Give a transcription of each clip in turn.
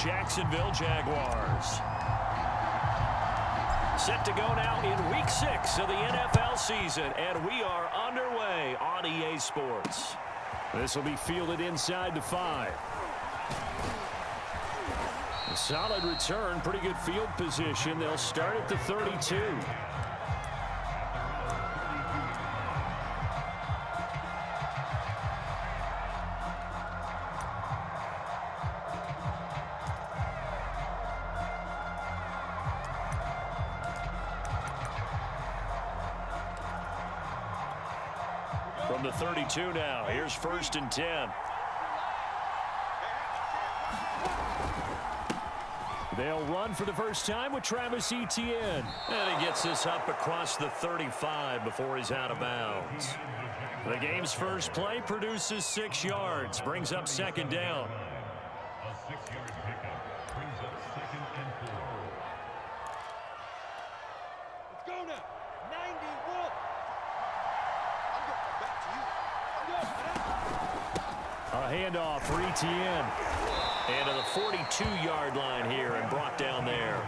Jacksonville Jaguars. Set to go now in Week 6 of the NFL season, and we are underway on EA Sports. This will be fielded inside the 5. A solid return, pretty good field position. They'll start at the 32. From the 32 now, here's 1st and 10. They'll run for the first time with Travis Etienne. And he gets this up across the 35 before he's out of bounds. The game's first play produces 6 yards, brings up 2nd down. A 6-yard pickup brings up 2nd and 4. Let's go now. 91. A handoff for Etienne. And to the 42-yard line here and brought down there.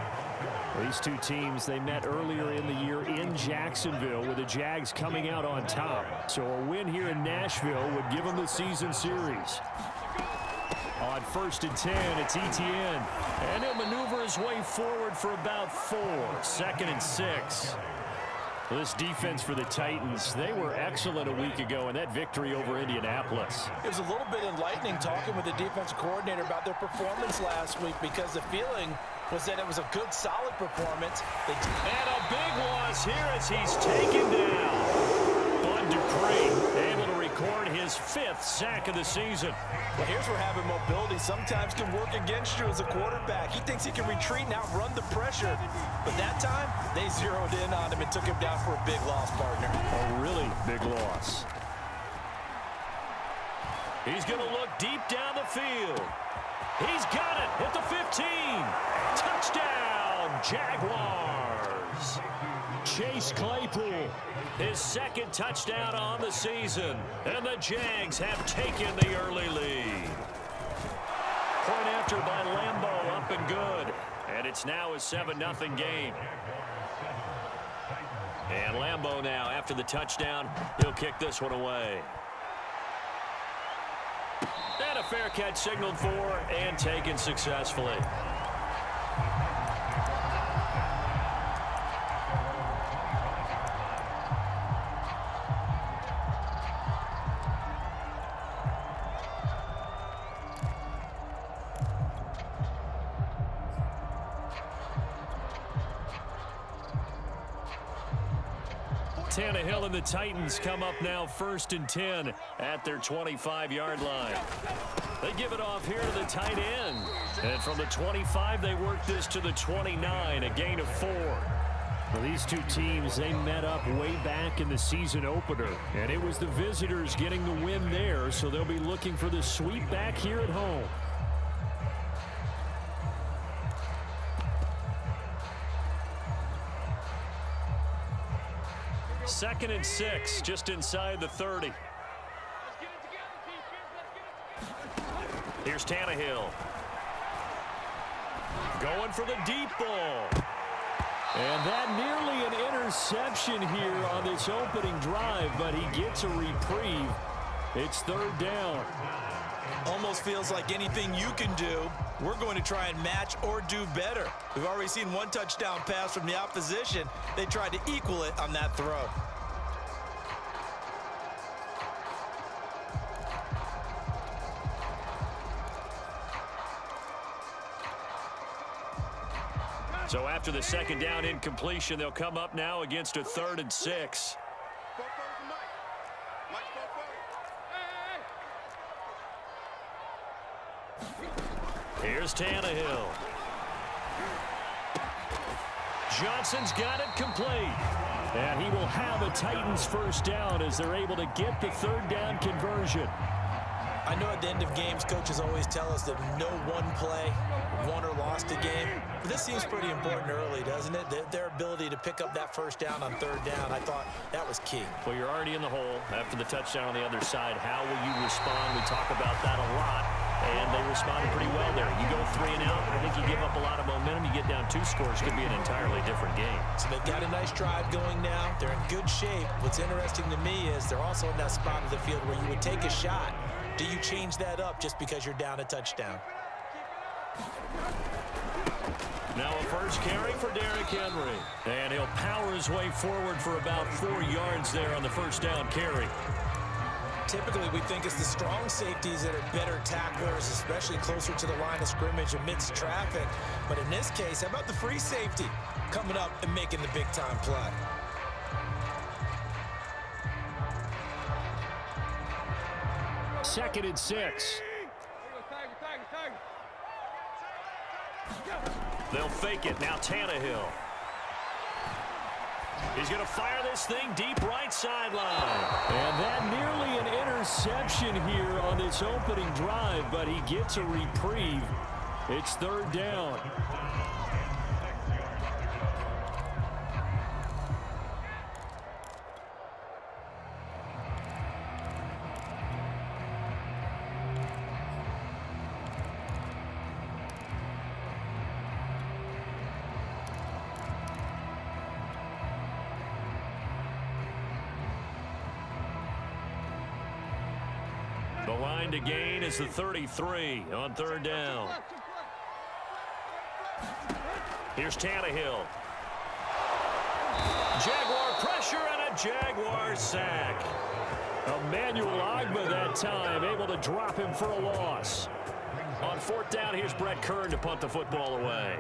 These two teams, they met earlier in the year in Jacksonville with the Jags coming out on top. So a win here in Nashville would give them the season series. On 1st and 10, it's Etienne. And he'll maneuver his way forward for about 4. 2nd and 6. This defense for the Titans, they were excellent a week ago in that victory over Indianapolis. It was a little bit enlightening talking with the defensive coordinator about their performance last week because the feeling was that it was a good, solid performance. And a big loss here as he's taken down. Bud Dupree able to record his 5th sack of the season. Well, here's where having mobility sometimes can work against you as a quarterback. He thinks he can retreat and outrun the pressure. But that time, they zeroed in on him and took him down for a big loss, partner. A really big loss. He's going to look deep down the field. He's got it at the 15. Touchdown, Jaguars. Chase Claypool, his 2nd touchdown on the season. And the Jags have taken the early lead. Point after by Lambeau, up and good. And it's now a 7-0 game. And Lambeau now, after the touchdown, he'll kick this one away. And a fair catch signaled for and taken successfully. Tannehill and the Titans come up now 1st and 10 at their 25-yard line. They give it off here to the tight end. And from the 25, they work this to the 29, a gain of 4. Well, these two teams, they met up way back in the season opener. And it was the visitors getting the win there, so they'll be looking for the sweep back here at home. Second and 6, just inside the 30. Here's Tannehill. Going for the deep ball. And that nearly an interception here on this opening drive, but he gets a reprieve. It's 3rd down. Almost feels like anything you can do, we're going to try and match or do better. We've already seen 1 touchdown pass from the opposition. They tried to equal it on that throw. So after the 2nd down incompletion, they'll come up now against a 3rd and 6. Here's Tannehill. Johnson's got it complete. And he will have a Titans 1st down as they're able to get the 3rd down conversion. I know at the end of games, coaches always tell us that no one play won or lost a game. But this seems pretty important early, doesn't it? Their ability to pick up that 1st down on 3rd down, I thought that was key. Well, you're already in the hole after the touchdown on the other side. How will you respond? We talk about that a lot. and they responded pretty well there. You go 3 and out, I think you give up a lot of momentum. You get down 2 scores, could be an entirely different game. So they've got a nice drive going now. They're in good shape. What's interesting to me is they're also in that spot of the field where you would take a shot. Do you change that up just because you're down a touchdown? Now a first carry for Derrick Henry. And he'll power his way forward for about 4 yards there on the first down carry. Typically, we think it's the strong safeties that are better tacklers, especially closer to the line of scrimmage amidst traffic. But in this case, how about the free safety coming up and making the big-time play? Second and 6. They'll fake it. Now Tannehill. He's going to fire this thing deep right sideline. And that nearly an interception here on this opening drive, but he gets a reprieve. It's third down. The line to gain is the 33 on third down. Here's Tannehill. Jaguar pressure and a Jaguar sack. Emmanuel Ogbah that time able to drop him for a loss. On fourth down, here's Brett Kern to punt the football away.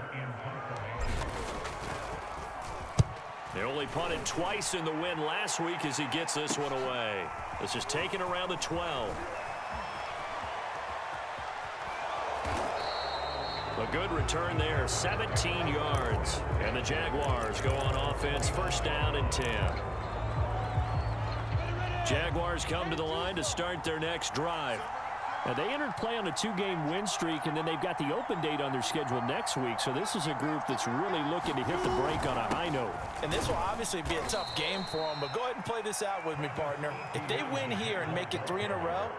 They only punted twice in the win last week as he gets this one away. This is taken around the 12. A good return there, 17 yards. And the Jaguars go on offense, first down and 10. Jaguars come to the line to start their next drive. Now, they entered play on a 2-game win streak, and then they've got the open date on their schedule next week. So this is a group that's really looking to hit the break on a high note. And this will obviously be a tough game for them, but go ahead and play this out with me, partner. If they win here and make it 3 in a row,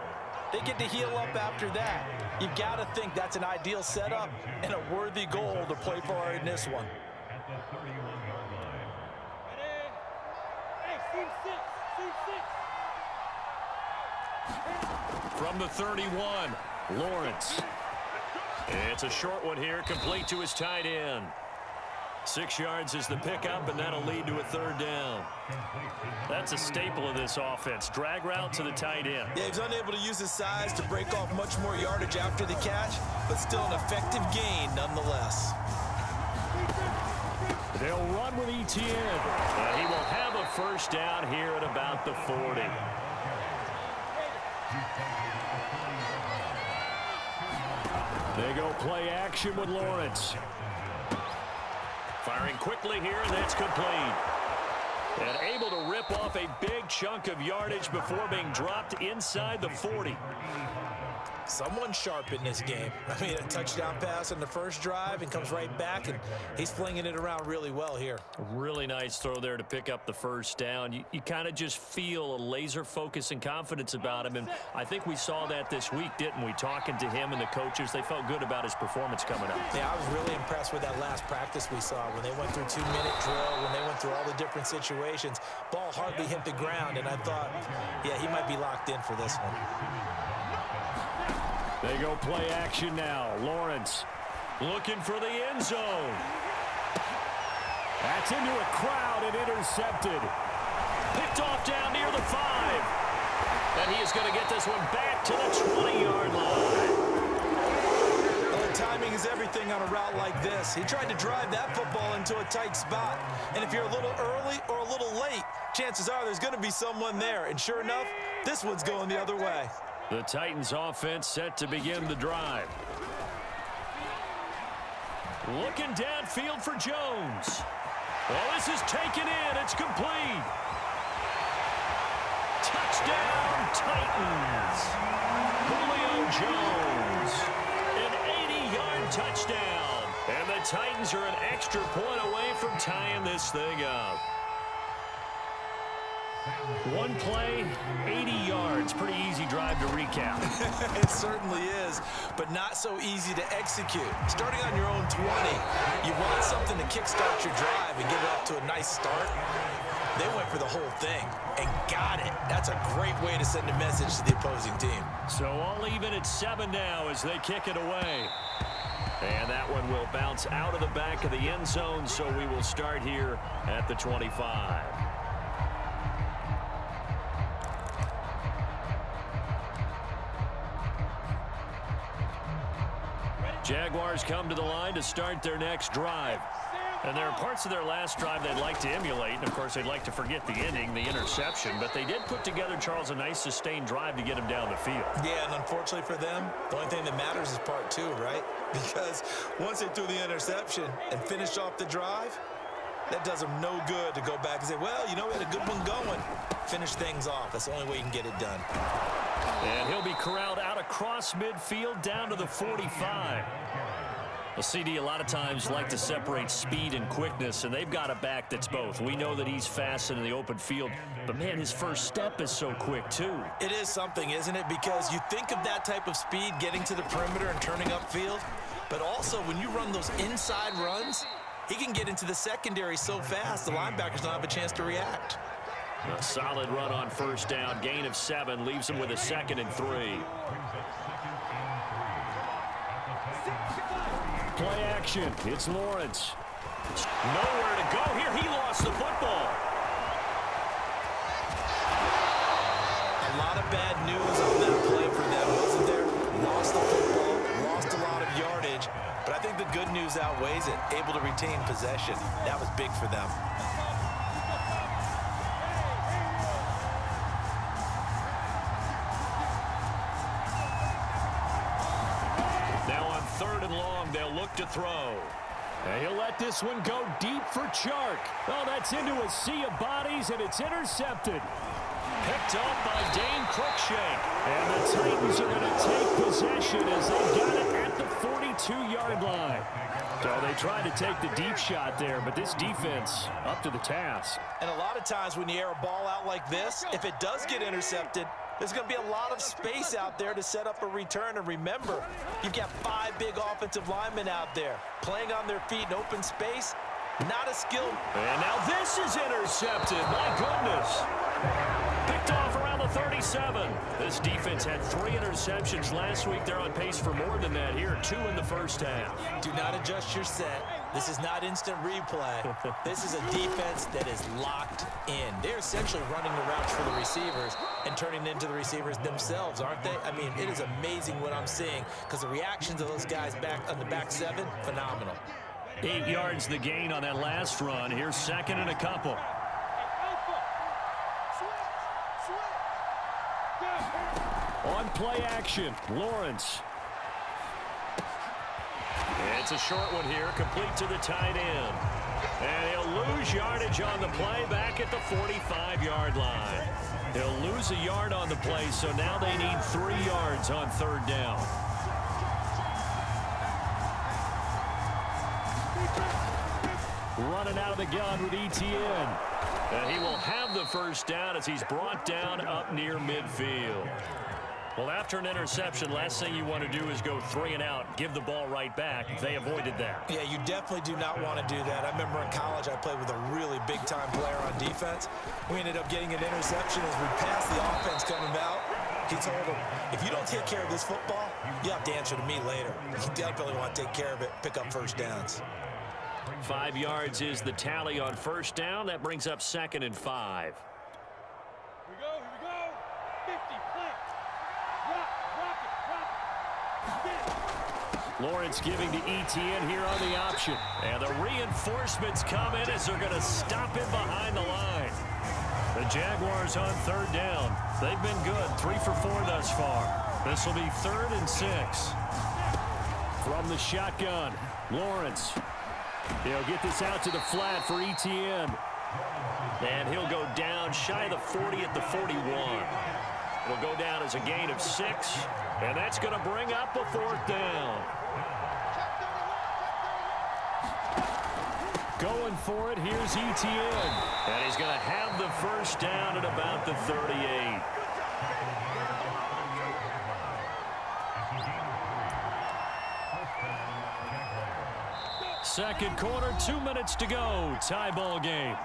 they get to heal up after that. You've got to think that's an ideal setup and a worthy goal to play for in this one. At the 31-yard line. Hey, team 6, team 6. From the 31, Lawrence. It's a short one here, complete to his tight end. 6 yards is the pickup, and that'll lead to a third down. That's a staple of this offense. Drag route to the tight end. Yeah, he's unable to use his size to break off much more yardage after the catch, but still an effective gain nonetheless. They'll run with Etienne. He will have a first down here at about the 40. They go play action with Lawrence. Firing quickly here, and that's complete. And able to rip off a big chunk of yardage before being dropped inside the 40. Someone sharp in this game. I mean, a touchdown pass on the first drive and comes right back, and he's flinging it around really well here. Really nice throw there to pick up the first down. You kind of just feel a laser focus and confidence about him, and I think we saw that this week, didn't we? Talking to him and the coaches, they felt good about his performance coming up. Yeah, I was really impressed with that last practice we saw when they went through 2-minute drill, when they went through all the different situations. Ball hardly hit the ground, and I thought, yeah, he might be locked in for this one. They go play action now. Lawrence looking for the end zone. That's into a crowd and intercepted. Picked off down near the 5. And he is going to get this one back to the 20-yard line. Well, timing is everything on a route like this. He tried to drive that football into a tight spot. And if you're a little early or a little late, chances are there's going to be someone there. And sure enough, this one's going the other way. The Titans offense set to begin the drive. Looking downfield for Jones. Well, this is taken in. It's complete. Touchdown, Titans. Julio Jones. An 80-yard touchdown. And the Titans are an extra point away from tying this thing up. One play, 80 yards. Pretty easy drive to recap. It certainly is, but not so easy to execute. Starting on your own 20, you want something to kickstart your drive and get it off to a nice start. They went for the whole thing and got it. That's a great way to send a message to the opposing team. So all even at 7 now as they kick it away. And that one will bounce out of the back of the end zone, so we will start here at the 25. Jaguars come to the line to start their next drive. And there are parts of their last drive they'd like to emulate. And, of course, they'd like to forget the inning, the interception. But they did put together, Charles, a nice sustained drive to get him down the field. Yeah, and unfortunately for them, the only thing that matters is part 2, right? Because once they threw the interception and finished off the drive, that does them no good to go back and say, well, you know, we had a good one going. Finish things off. That's the only way you can get it done. And he'll be corralled out across midfield down to the 45. Well, CD, a lot of times like to separate speed and quickness, and they've got a back that's both. We know that he's fast in the open field, but, man, his first step is so quick, too. It is something, isn't it? Because you think of that type of speed getting to the perimeter and turning upfield, but also when you run those inside runs, he can get into the secondary so fast the linebackers don't have a chance to react. A solid run on first down, gain of 7, leaves him with a 2nd and 3. Play action. It's Lawrence. Nowhere to go here. He lost the football. A lot of bad news on that play for them, wasn't there? Lost the football, lost a lot of yardage, but I think the good news outweighs it. Able to retain possession. That was big for them. To throw. And he'll let this one go deep for Chark. Oh, that's into a sea of bodies, and it's intercepted. Picked up by Dane Cruikshank. And the Titans are going to take possession as they got it at the 42-yard line. So they tried to take the deep shot there, but this defense up to the task. And a lot of times when you air a ball out like this, if it does get intercepted, there's going to be a lot of space out there to set up a return. And remember, you've got 5 big offensive linemen out there playing on their feet in open space. Not a skill. And now this is intercepted. My goodness. Picked off around the 37. This defense had 3 interceptions last week. They're on pace for more than that here. 2 in the first half. Do not adjust your set. This is not instant replay. This is a defense that is locked in. They're essentially running the routes for the receivers and turning into the receivers themselves, aren't they? I mean, it is amazing what I'm seeing because the reactions of those guys back on the back 7, phenomenal. 8 yards the gain on that last run. Here's 2nd and a couple. On play action, Lawrence. It's a short one here, complete to the tight end. And he'll lose yardage on the play back at the 45-yard line. He'll lose a yard on the play, so now they need 3 yards on 3rd down. Running out of the gun with Etienne. And he will have the first down as he's brought down up near midfield. Well, after an interception, last thing you want to do is go 3 and out, give the ball right back. They avoided that. Yeah, you definitely do not want to do that. I remember in college I played with a really big-time player on defense. We ended up getting an interception as we passed the offense coming out. He told him, if you don't take care of this football, you have to answer to me later. You definitely want to take care of it, pick up first downs. 5 yards is the tally on first down. That brings up 2nd and 5. Here we go, 50, plant. Rock it. Lawrence giving to Etienne here on the option. And the reinforcements come in as they're going to stop him behind the line. The Jaguars on 3rd down. They've been good, 3 for 4 thus far. This will be 3rd and 6. From the shotgun, Lawrence. He'll get this out to the flat for Etienne. And he'll go down shy of the 40 at the 41. It'll go down as a gain of 6. And that's going to bring up a 4th down. Going for it. Here's Etienne. And he's going to have the first down at about the 38. Second quarter, 2 minutes to go. Tie ball game.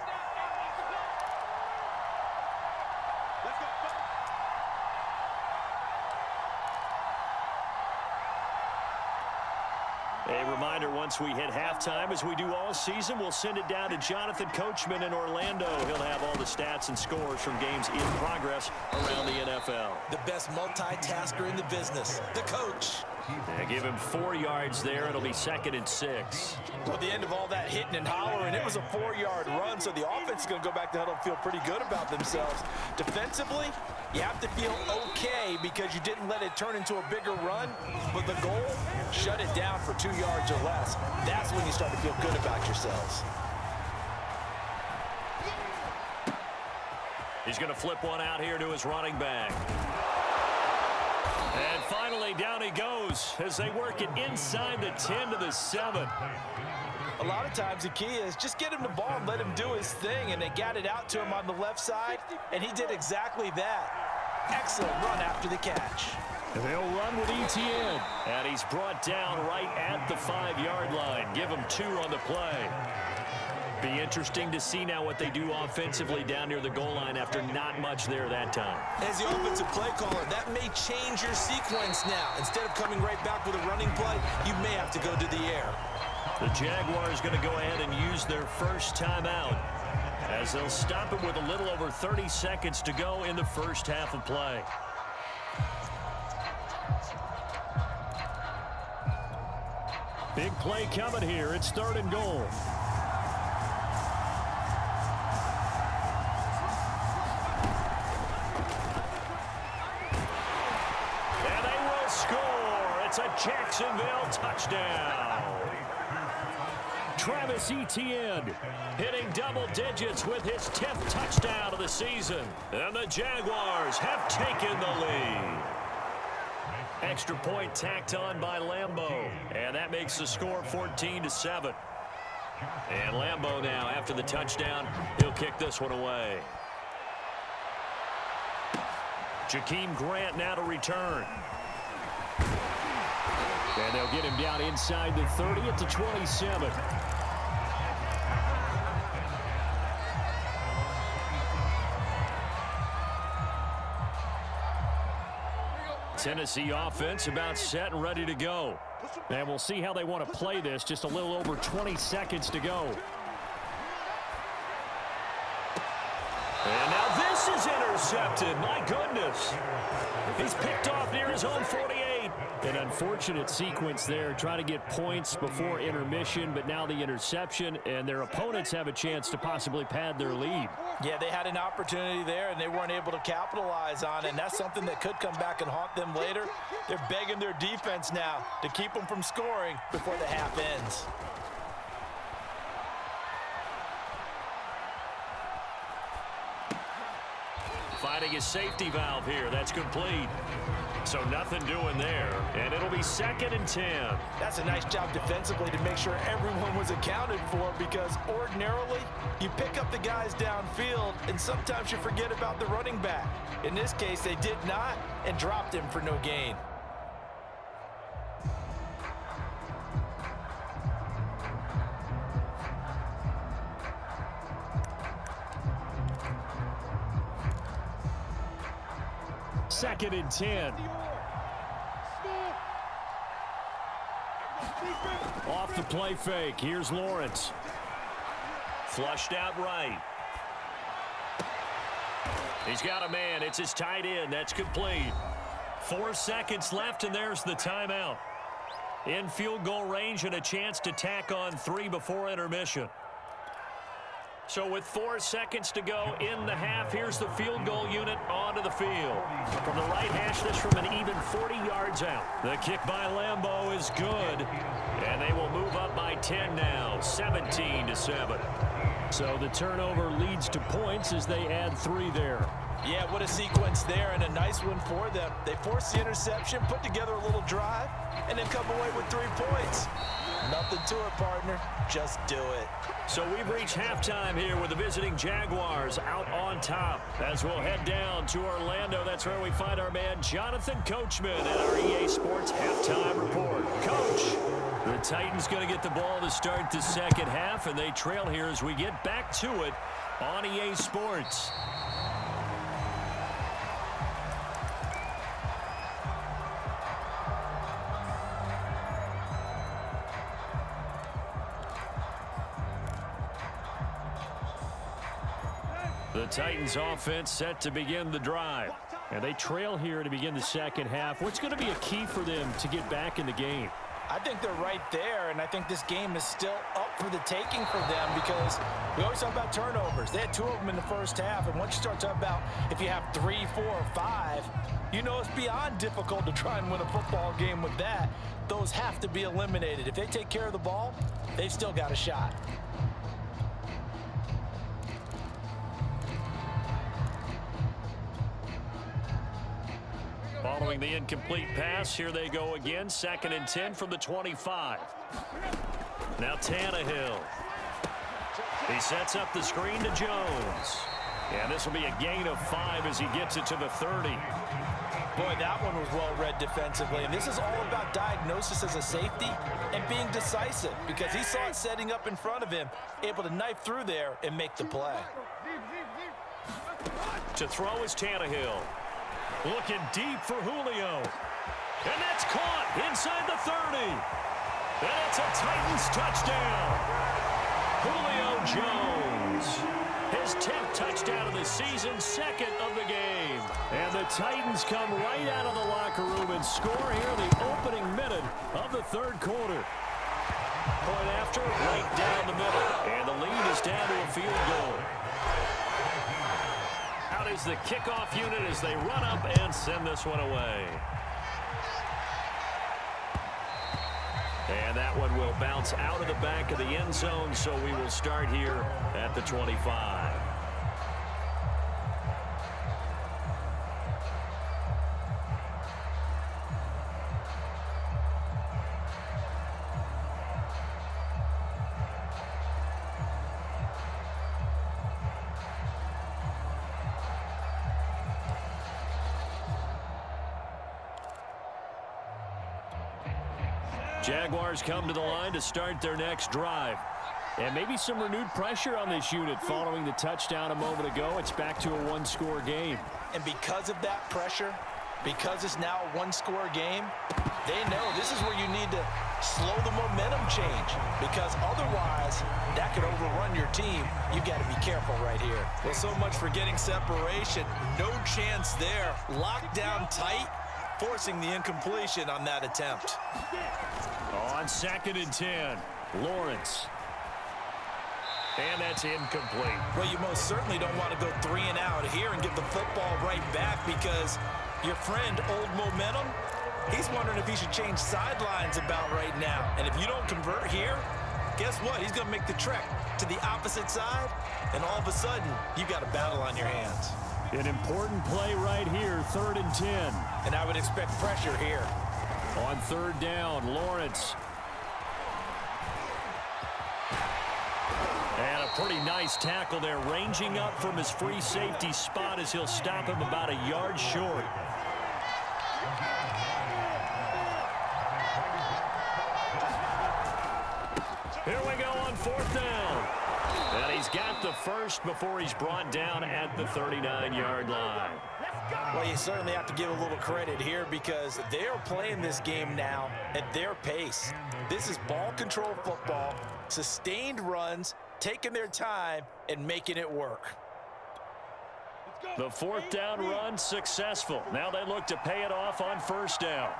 A reminder, once we hit halftime, as we do all season, we'll send it down to Jonathan Coachman in Orlando. He'll have all the stats and scores from games in progress around the NFL. The best multitasker in the business, the coach. Yeah, give him 4 yards there. It'll be 2nd and 6. Well, at the end of all that hitting and hollering, it was a 4-yard run, so the offense is going to go back to huddle and feel pretty good about themselves. Defensively, you have to feel okay because you didn't let it turn into a bigger run, but the goal, shut it down for 2 yards or less. That's when you start to feel good about yourselves. He's going to flip one out here to his running back. And finally, down he goes as they work it inside the 10 to the 7. A lot of times the key is just get him the ball and let him do his thing, and they got it out to him on the left side, and he did exactly that. Excellent run after the catch. They'll run with Etienne, and he's brought down right at the 5-yard line. Give him 2 on the play. Be interesting to see now what they do offensively down near the goal line after not much there that time. As the offensive play caller, that may change your sequence now. Instead of coming right back with a running play, you may have to go to the air. The Jaguars going to go ahead and use their first timeout as they'll stop it with a little over 30 seconds to go in the first half of play. Big play coming here. It's 3rd and goal. And they will score. It's a Jacksonville touchdown. Travis Etienne hitting double digits with his 10th touchdown of the season. And the Jaguars have taken the lead. Extra point tacked on by Lambeau. And that makes the score 14-7. And Lambeau now, after the touchdown, he'll kick this one away. Jakeem Grant now to return. And they'll get him down inside the 30 at the 27. Tennessee offense about set and ready to go. And we'll see how they want to play this. Just a little over 20 seconds to go. And now this is intercepted. My goodness. He's picked off near his own 48. An unfortunate sequence there, trying to get points before intermission, but now the interception, and their opponents have a chance to possibly pad their lead. Yeah, they had an opportunity there, and they weren't able to capitalize on it, and that's something that could come back and haunt them later. They're begging their defense now to keep them from scoring before the half ends. Finding his safety valve here. That's complete. So nothing doing there. And it'll be 2nd and 10. That's a nice job defensively to make sure everyone was accounted for, because ordinarily you pick up the guys downfield and sometimes you forget about the running back. In this case, they did not and dropped him for no gain. Second and 10. Off the play fake. Here's Lawrence. Flushed out right. He's got a man. It's his tight end. That's complete. 4 seconds left, and there's the timeout. In field goal range and a chance to tack on 3 before intermission. So with 4 seconds to go in the half, here's the field goal unit onto the field. From the right hash, this from an even 40 yards out. The kick by Lambeau is good. And they will move up by 10 now, 17-7. So the turnover leads to points as they add 3 there. Yeah, what a sequence there, and a nice one for them. They forced the interception, put together a little drive, and then come away with 3 points. Nothing to it, partner. Just do it. So we've reached halftime here with the visiting Jaguars out on top. As we'll head down to Orlando, that's where we find our man Jonathan Coachman at our EA Sports Halftime Report. Coach, the Titans going to get the ball to start the second half, and they trail here as we get back to it on EA Sports. The Titans offense set to begin the drive. And they trail here to begin the second half. What's going to be a key for them to get back in the game? I think they're right there, and I think this game is still up for the taking for them because we always talk about turnovers. They had 2 of them in the first half, and once you start talking about if you have 3, 4, or 5, you know it's beyond difficult to try and win a football game with that. Those have to be eliminated. If they take care of the ball, they've still got a shot. Following the incomplete pass, here they go again. 2nd and 10 from the 25. Now Tannehill. He sets up the screen to Jones. And this will be a gain of 5 as he gets it to the 30. Boy, that one was well read defensively. And this is all about diagnosis as a safety and being decisive because he saw it setting up in front of him, able to knife through there and make the play. To throw is Tannehill. Looking deep for Julio. And that's caught inside the 30. And it's a Titans touchdown. Julio Jones. His 10th touchdown of the season, 2nd of the game. And the Titans come right out of the locker room and score here in the opening minute of the 3rd quarter. Point after, right down the middle. And the lead is down to a field goal. Out is the kickoff unit as they run up and send this one away. And that one will bounce out of the back of the end zone, so we will start here at the 25. Jaguars come to the line to start their next drive. And maybe some renewed pressure on this unit following the touchdown a moment ago. It's back to a 1-score game. And because of that pressure, because it's now a 1-score game, they know this is where you need to slow the momentum change because otherwise that could overrun your team. You've got to be careful right here. Well, so much for getting separation. No chance there. Locked down tight, forcing the incompletion on that attempt. On 2nd and 10, Lawrence. And that's incomplete. Well, you most certainly don't want to go 3 and out here and give the football right back because your friend, Old Momentum, he's wondering if he should change sidelines about right now. And if you don't convert here, guess what? He's going to make the trek to the opposite side, and all of a sudden, you've got a battle on your hands. An important play right here, 3rd and 10. And I would expect pressure here. On 3rd down, Lawrence. And a pretty nice tackle there, ranging up from his free safety spot as he'll stop him about a yard short. Here we go on 4th down. And he's got the first before he's brought down at the 39-yard line. Well, you certainly have to give a little credit here because they're playing this game now at their pace. This is ball control football, sustained runs, taking their time and making it work. The 4th down run successful. Now they look to pay it off on 1st down.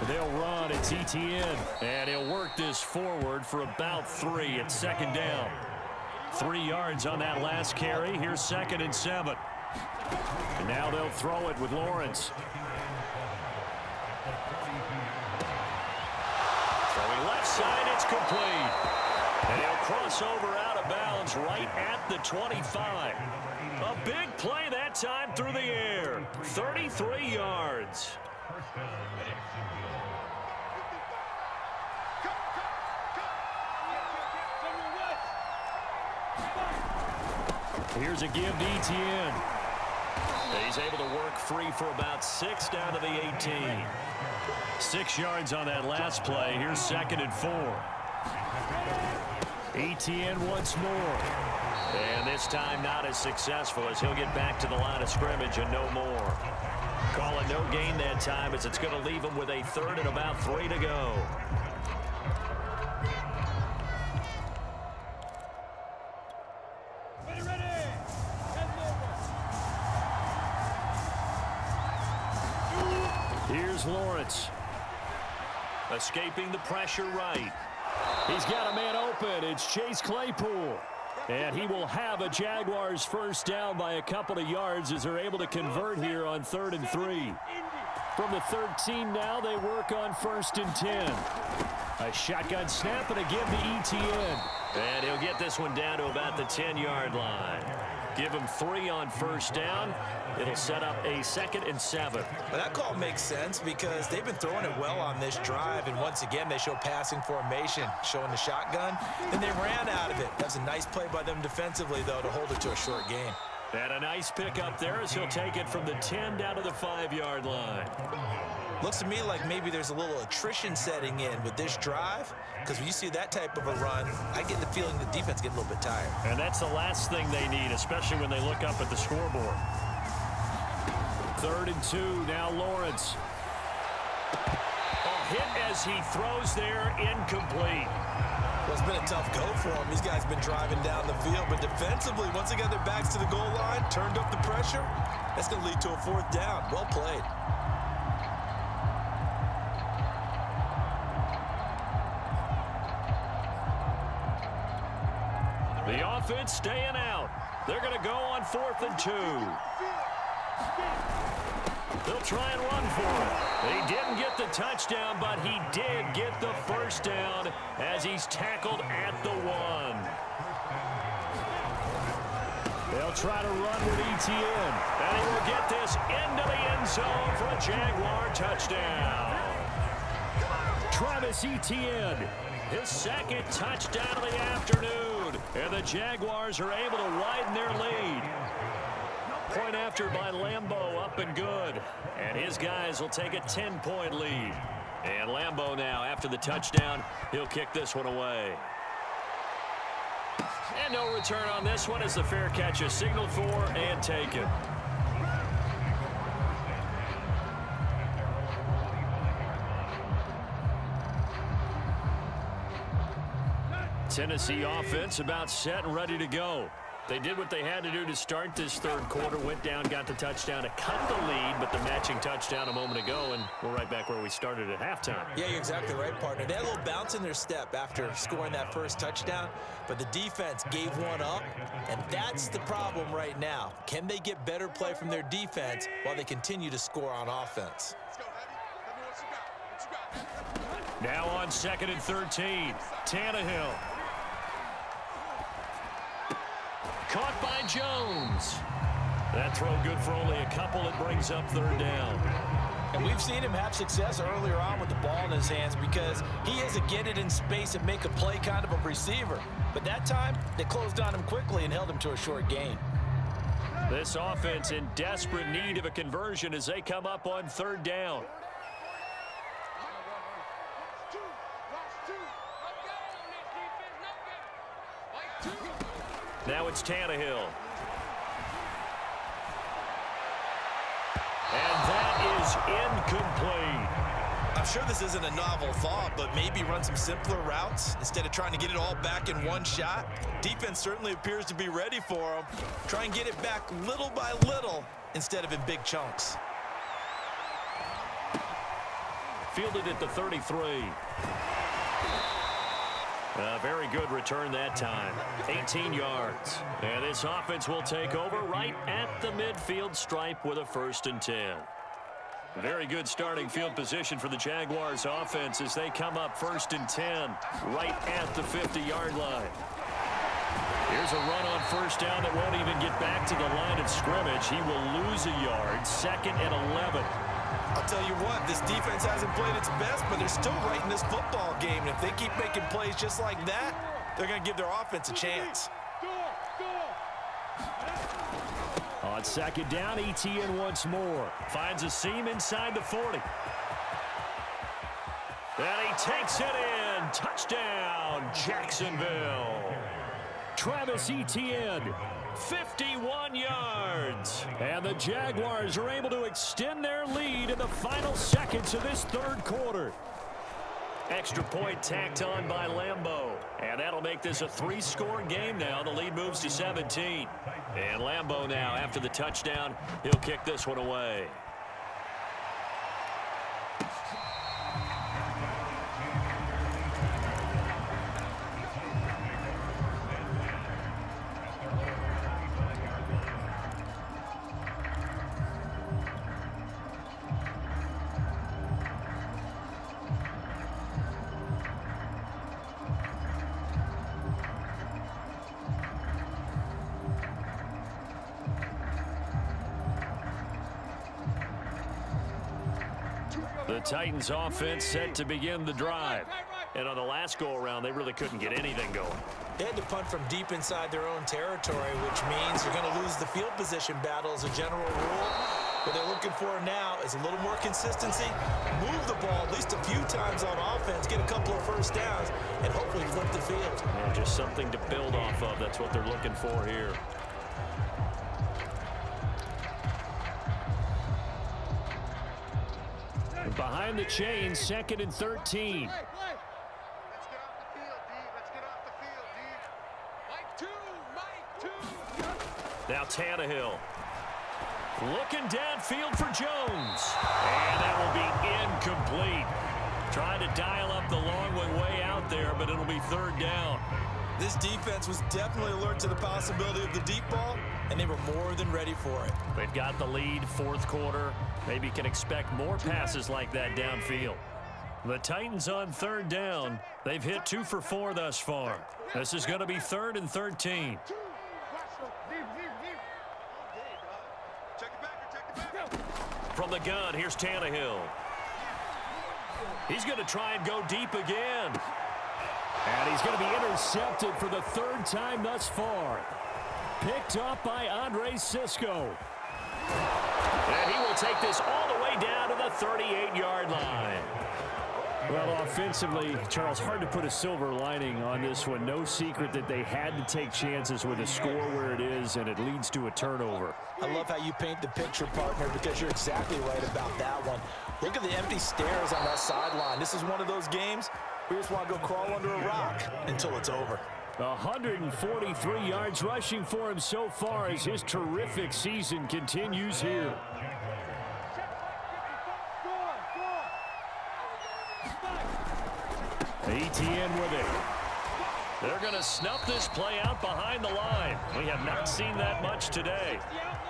They'll run. It's Etienne. And he'll work this forward for about 3 at 2nd down. 3 yards on that last carry. Here's 2nd and 7. And now they'll throw it with Lawrence. Throwing left side, it's complete. And he'll cross over out of bounds right at the 25. A big play that time through the air. 33 yards. Here's a give to Etienne. He's able to work free for about 6 down to the 18. 6 yards on that last play. Here's 2nd and 4. Etienne once more. And this time not as successful as he'll get back to the line of scrimmage and no more. Call it no gain that time as it's going to leave him with a 3rd and about 3 to go. Here's Lawrence. Escaping the pressure right. He's got a man open. It's Chase Claypool. And he will have a Jaguars first down by a couple of yards as they're able to convert here on 3rd and 3. From the 13 now, they work on 1st and 10. A shotgun snap and a give to Etienne. And he'll get this one down to about the 10-yard line. Give him 3 on 1st down. It'll set up a 2nd and 7. Well, that call makes sense because they've been throwing it well on this drive, and once again they show passing formation, showing the shotgun. Then they ran out of it. That's a nice play by them defensively, though, to hold it to a short gain. And a nice pickup there as he'll take it from the 10 down to the 5-yard line. Looks to me like maybe there's a little attrition setting in with this drive, because when you see that type of a run, I get the feeling the defense gets a little bit tired. And that's the last thing they need, especially when they look up at the scoreboard. 3rd and 2, now Lawrence. A hit as he throws there, incomplete. Well, it's been a tough go for him. These guys have been driving down the field, but defensively, once they got their backs to the goal line, turned up the pressure, that's going to lead to a 4th down. Well played. The offense staying out. They're going to go on 4th and 2. They'll try and run for it. He didn't get the touchdown, but he did get the first down as he's tackled at the 1. They'll try to run with Etienne, and he will get this into the end zone for a Jaguar touchdown. Travis Etienne, his 2nd touchdown of the afternoon, and the Jaguars are able to widen their lead. Point after by Lambeau, up and good. And his guys will take a 10-point lead. And Lambeau now, after the touchdown, he'll kick this one away. And no return on this one as the fair catch is signaled for and taken. Tennessee offense about set and ready to go. They did what they had to do to start this 3rd quarter, went down, got the touchdown to cut the lead, but the matching touchdown a moment ago, and we're right back where we started at halftime. Yeah, you're exactly right, partner. They had a little bounce in their step after scoring that first touchdown, but the defense gave one up, and that's the problem right now. Can they get better play from their defense while they continue to score on offense? Now on 2nd and 13, Tannehill. Caught by Jones. That throw good for only a couple. It brings up 3rd down. And we've seen him have success earlier on with the ball in his hands because he is a get it in space and make a play kind of a receiver. But that time, they closed on him quickly and held him to a short gain. This offense in desperate need of a conversion as they come up on 3rd down. Now it's Tannehill. And that is incomplete. I'm sure this isn't a novel thought, but maybe run some simpler routes instead of trying to get it all back in one shot. Defense certainly appears to be ready for them. Try and get it back little by little instead of in big chunks. Fielded at the 33. A very good return that time. 18 yards. And this offense will take over right at the midfield stripe with a 1st and 10. Very good starting field position for the Jaguars offense as they come up 1st and 10 right at the 50-yard line. Here's a run on 1st down that won't even get back to the line of scrimmage. He will lose a yard. 2nd and 11. I'll tell you what, this defense hasn't played its best, but they're still right in this football game. And if they keep making plays just like that, they're going to give their offense a chance. On second down, ETN once more. Finds a seam inside the 40. And he takes it in. Touchdown, Jacksonville. Travis Etienne, 51 yards. And the Jaguars are able to extend their lead in the final seconds of this third quarter. Extra point tacked on by Lambeau. And that'll make this a 3-score game now. The lead moves to 17. And Lambeau now, after the touchdown, he'll kick this one away. The Titans offense set to begin the drive. And on the last go-around, they really couldn't get anything going. They had to punt from deep inside their own territory, which means you're going to lose the field position battle as a general rule. What they're looking for now is a little more consistency, move the ball at least a few times on offense, get a couple of first downs, and hopefully flip the field. Yeah, just something to build off of. That's what they're looking for here. Behind the chain, 2nd and 13. Let's get off the field, D. Let's get off the field, D. Mike 2, Mike 2. Now Tannehill. Looking downfield for Jones. And that will be incomplete. Trying to dial up the long way out there, but it'll be 3rd down. This defense was definitely alert to the possibility of the deep ball, and they were more than ready for it. They've got the lead, 4th quarter. Maybe can expect more passes like that downfield. The Titans on 3rd down. They've hit 2 for 4 thus far. This is going to be 3rd and 13. From the gun, here's Tannehill. He's going to try and go deep again. And he's going to be intercepted for the 3rd time thus far. Picked up by Andre Sisco. And he will take this all the way down to the 38-yard line. Well, offensively, Charles, hard to put a silver lining on this one. No secret that they had to take chances with a score where it is, and it leads to a turnover. I love how you paint the picture, partner, because you're exactly right about that one. Look at the empty stairs on that sideline. This is one of those games we just want to go crawl under a rock until it's over. 143 yards rushing for him so far as his terrific season continues here. ETN with it. They're going to snuff this play out behind the line. We have not seen that much today.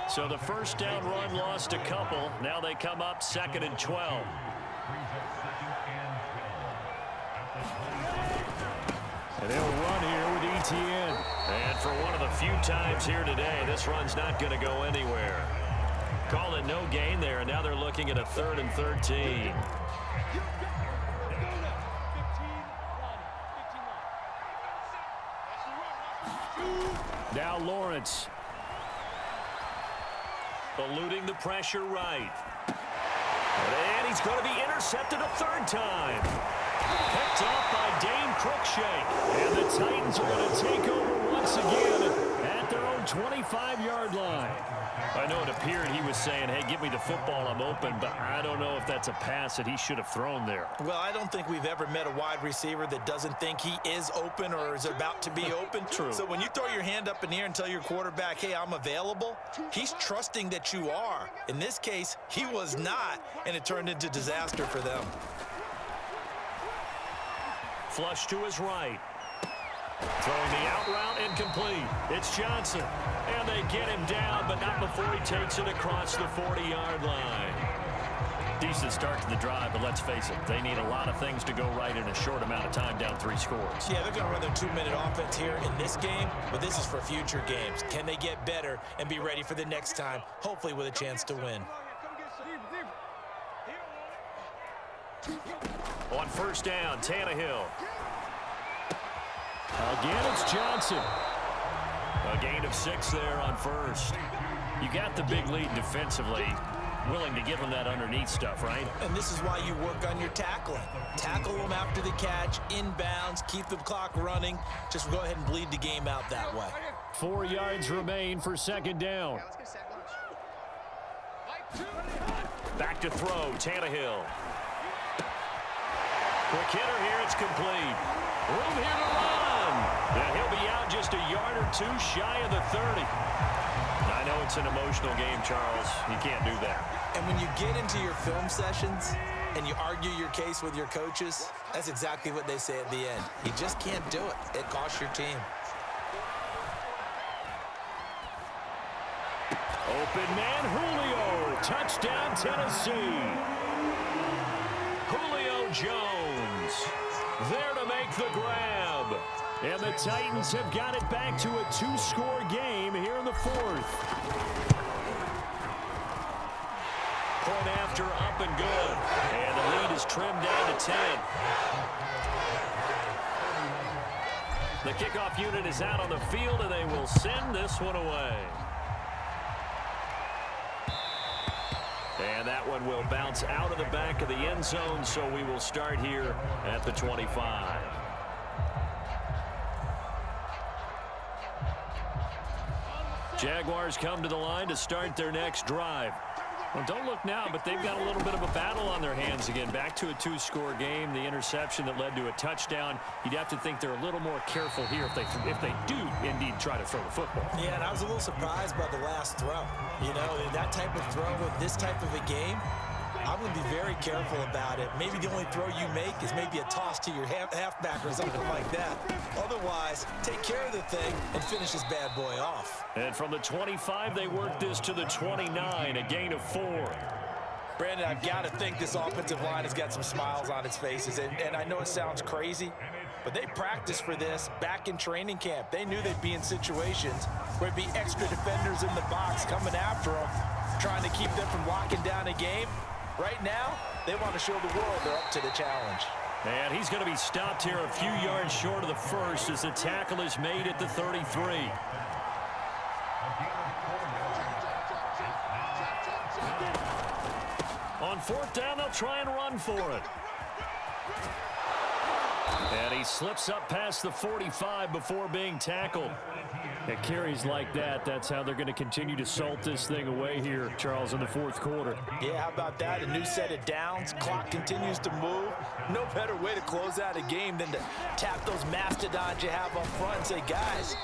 So the 1st down run lost a couple. Now they come up 2nd and 12. And they'll run here with ETN. And for one of the few times here today, this run's not going to go anywhere. Call it no gain there, and now they're looking at a 3rd and 13. Now Lawrence. Eluding the pressure right. And he's going to be intercepted a 3rd time. Picked off by Dane Cruikshank. And the Titans are going to take over once again at their own 25-yard line. I know it appeared he was saying, hey, give me the football, I'm open, but I don't know if that's a pass that he should have thrown there. Well, I don't think we've ever met a wide receiver that doesn't think he is open or is about to be open. True. So when you throw your hand up in the air and tell your quarterback, hey, I'm available, he's trusting that you are. In this case, he was not, and it turned into disaster for them. Flush to his right. Throwing the out route incomplete. It's Johnson. And they get him down, but not before he takes it across the 40-yard line. Decent start to the drive, but let's face it, they need a lot of things to go right in a short amount of time, down 3 scores. Yeah, they're going to run their 2-minute offense here in this game, but this is for future games. Can they get better and be ready for the next time, hopefully with a chance to win? On 1st down, Tannehill. Again, it's Johnson. A gain of 6 there on first. You got the big lead defensively. Willing to give them that underneath stuff, right? And this is why you work on your tackling. Tackle them after the catch, inbounds, keep the clock running. Just go ahead and bleed the game out that way. 4 yards remain for second down. Back to throw, Tannehill. Quick hitter here, it's complete. Room here to run. And he'll be out just a yard or 2 shy of the 30. I know it's an emotional game, Charles. You can't do that. And when you get into your film sessions and you argue your case with your coaches, that's exactly what they say at the end. You just can't do it. It costs your team. Open man, Julio. Touchdown, Tennessee. Julio Jones there to make the grab. And the Titans have got it back to a 2-score game here in the 4th. Point after, up and good. And the lead is trimmed down to 10. The kickoff unit is out on the field, and they will send this one away. And that one will bounce out of the back of the end zone, so we will start here at the 25. Jaguars come to the line to start their next drive. Well, don't look now, but they've got a little bit of a battle on their hands again. Back to a 2-score game. The interception that led to a touchdown. You'd have to think they're a little more careful here if they do indeed try to throw the football. Yeah, and I was a little surprised by the last throw. You know, that type of throw with this type of a game, I'm going to be very careful about it. Maybe the only throw you make is maybe a toss to your halfback or something like that. Otherwise, take care of the thing and finish this bad boy off. And from the 25, they work this to the 29, a gain of 4. Brandon, I've got to think this offensive line has got some smiles on its faces. And I know it sounds crazy, but they practiced for this back in training camp. They knew they'd be in situations where there'd be extra defenders in the box coming after them, trying to keep them from locking down a game. Right now, they want to show the world they're up to the challenge. And he's going to be stopped here a few yards short of the first as the tackle is made at the 33. On 4th down, they'll try and run for it. And he slips up past the 45 before being tackled. At carries like that, that's how they're going to continue to salt this thing away here, Charles, in the 4th quarter. Yeah, how about that? A new set of downs. Clock continues to move. No better way to close out a game than to tap those mastodons you have up front and say, guys,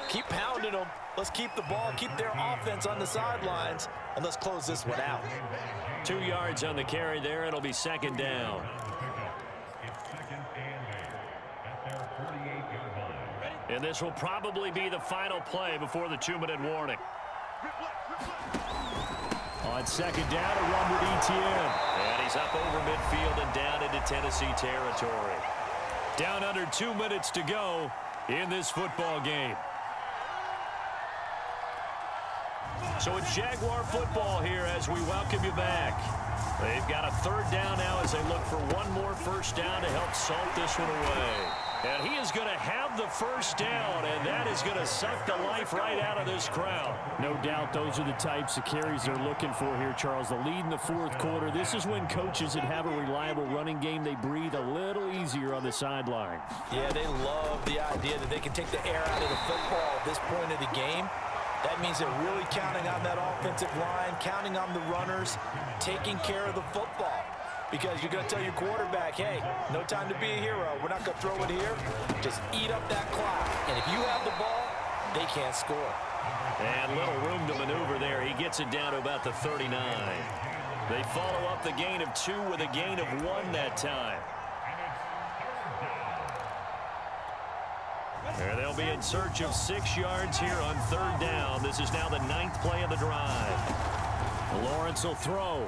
keep pounding them. Let's keep the ball, keep their offense on the sidelines, and let's close this one out. 2 yards on the carry there. It'll be second down. And this will probably be the final play before the 2-minute warning. On second down, a run with ETN. And he's up over midfield and down into Tennessee territory. Down under 2 minutes to go in this football game. So it's Jaguar football here as we welcome you back. They've got a 3rd down now as they look for one more first down to help salt this one away. And he is going to have the first down, and that is going to suck the life right out of this crowd. No doubt those are the types of carries they're looking for here, Charles. The lead in the 4th quarter. This is when coaches that have a reliable running game, they breathe a little easier on the sideline. Yeah, they love the idea that they can take the air out of the football at this point of the game. That means they're really counting on that offensive line, counting on the runners, taking care of the football. Because you're going to tell your quarterback, hey, no time to be a hero. We're not going to throw it here. Just eat up that clock. And if you have the ball, they can't score. And little room to maneuver there. He gets it down to about the 39. They follow up the gain of 2 with a gain of 1 that time. And they'll be in search of 6 yards here on 3rd down. This is now the 9th play of the drive. Lawrence will throw.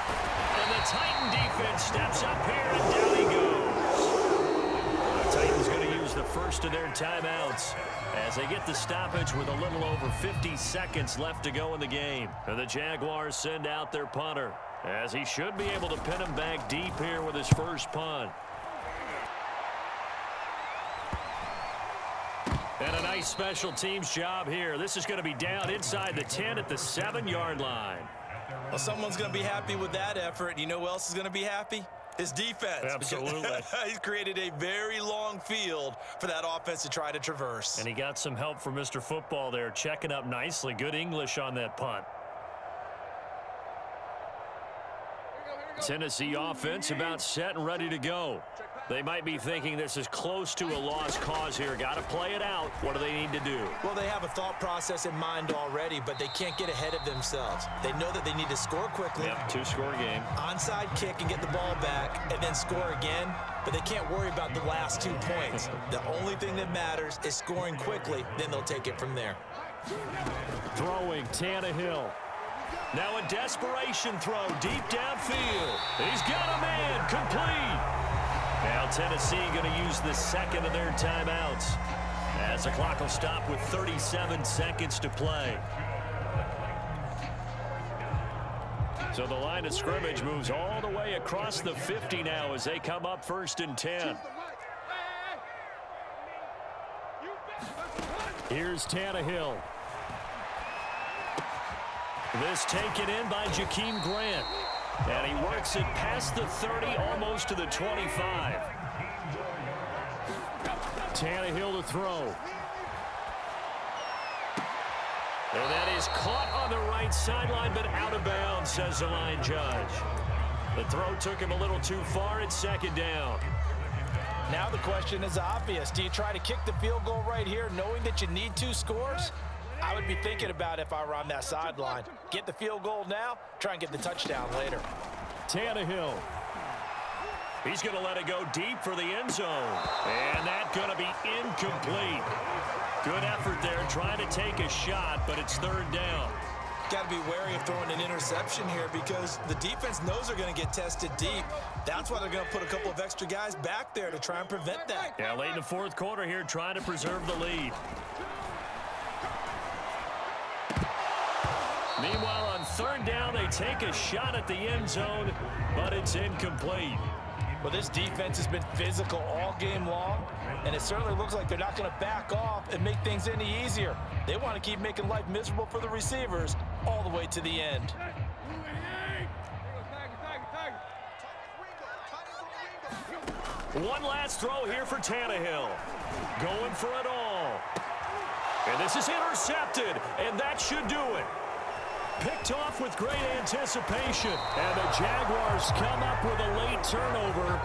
And the Titan defense steps up here, and down he goes. The Titans going to use the first of their timeouts as they get the stoppage with a little over 50 seconds left to go in the game. And the Jaguars send out their punter, as he should be able to pin him back deep here with his first punt. And a nice special teams job here. This is going to be down inside the 10 at the 7-yard line. Well, someone's going to be happy with that effort. You know who else is going to be happy? His defense. Absolutely. He's created a very long field for that offense to try to traverse. And he got some help from Mr. Football there, checking up nicely. Good English on that punt. Tennessee offense about set and ready to go. They might be thinking this is close to a lost cause here. Got to play it out. What do they need to do? Well, they have a thought process in mind already, but they can't get ahead of themselves. They know that they need to score quickly. Yep, 2-score game. Onside kick and get the ball back and then score again, but they can't worry about the last 2 points. The only thing that matters is scoring quickly, then they'll take it from there. Throwing, Tannehill. Now a desperation throw deep downfield. He's got a man, complete. Now Tennessee going to use the second of their timeouts as the clock will stop with 37 seconds to play. So the line of scrimmage moves all the way across the 50 now as they come up 1st and 10. Here's Tannehill. This taken in by Jakeem Grant. And he works it past the 30, almost to the 25. Tannehill to throw. And that is caught on the right sideline, but out of bounds, says the line judge. The throw took him a little too far. It's 2nd down. Now the question is obvious. Do you try to kick the field goal right here knowing that you need 2 scores? I would be thinking about it if I were on that sideline. Get the field goal now, try and get the touchdown later. Tannehill. He's going to let it go deep for the end zone. And that's going to be incomplete. Good effort there, trying to take a shot, but it's 3rd down. Got to be wary of throwing an interception here because the defense knows they're going to get tested deep. That's why they're going to put a couple of extra guys back there to try and prevent that. Yeah, late in the 4th quarter here, trying to preserve the lead. Meanwhile, on 3rd down, they take a shot at the end zone, but it's incomplete. Well, this defense has been physical all game long, and it certainly looks like they're not going to back off and make things any easier. They want to keep making life miserable for the receivers all the way to the end. One last throw here for Tannehill. Going for it all. And this is intercepted, and that should do it. Picked off with great anticipation, and the Jaguars come up with a late turnover.